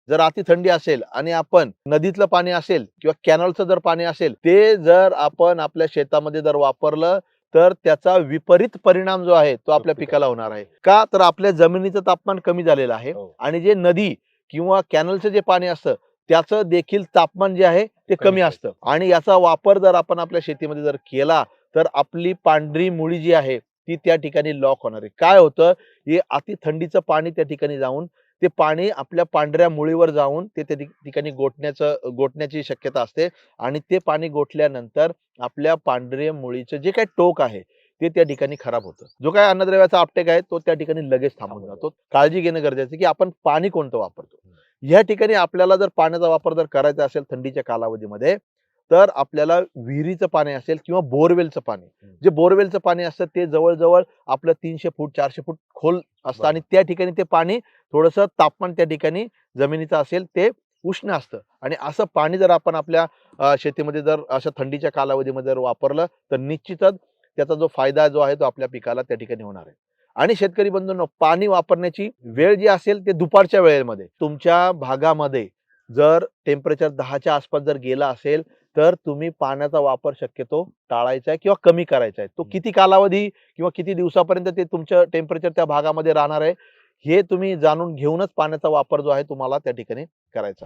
जर अति थंडी असेल आणि आपण नदीतलं पाणी असेल किंवा कॅनलचं जर पाणी असेल, ते जर आपण आपल्या शेतामध्ये जर वापरलं तर त्याचा विपरीत परिणाम जो आहे तो आपल्या पिकाला होणार आहे. का तर आपल्या जमिनीचं तापमान कमी झालेलं आहे आणि जे नदी किंवा कॅनलचं जे पाणी असतं त्याचं देखील तापमान जे आहे ते कमी असतं आणि याचा वापर जर आपण आपल्या शेतीमध्ये जर केला तर आपली पांढरी मुळी जी आहे ती त्या ठिकाणी लॉक होणार आहे. काय होतं, हे अति थंडीचं पाणी त्या ठिकाणी जाऊन ते पाणी आपल्या पांढऱ्या मुळीवर जाऊन ते त्या ठिकाणी गोठण्याची शक्यता असते आणि ते पाणी गोठल्यानंतर आपल्या पांढऱ्या मुळीचं जे काही टोक आहे ते त्या ठिकाणी खराब होतं. जो काही अन्नद्रव्याचा आपटेक आहे तो त्या ठिकाणी लगेच थांबून जातो. काळजी घेणं गरजेचं आहे की आपण पाणी कोणतं वापरतो. या ठिकाणी आपल्याला जर पाण्याचा वापर जर करायचा असेल थंडीच्या कालावधीमध्ये तर आपल्याला विहिरीचं पाणी असेल किंवा बोरवेलचं पाणी, जे बोरवेलचं पाणी असतं ते जवळजवळ आपलं 300 फूट 400 फूट खोल असतं आणि त्या ठिकाणी ते पाणी थोडंसं तापमान त्या ठिकाणी जमिनीचं असेल ते उष्ण असतं आणि असं पाणी जर आपण आपल्या शेतीमध्ये जर अशा थंडीच्या कालावधीमध्ये जर वापरलं तर निश्चितच त्याचा जो फायदा जो आहे तो आपल्या पिकाला त्या ठिकाणी होणार आहे. आणि शेतकरी बंधूंनो, पाणी वापरण्याची वेळ जी असेल ते दुपारच्या वेळेमध्ये. तुमच्या भागामध्ये जर टेम्परेचर 10च्या आसपास जर गेला असेल तर तुम्ही पाण्याचा वापर शक्यतो टाळायचा आहे किंवा कमी करायचा आहे. तो किती कालावधी किंवा किती दिवसापर्यंत ते तुमचं टेम्परेचर त्या भागामध्ये राहणार आहे हे तुम्ही जाणून घेऊनच पाण्याचा वापर जो आहे तुम्हाला त्या ठिकाणी करायचा.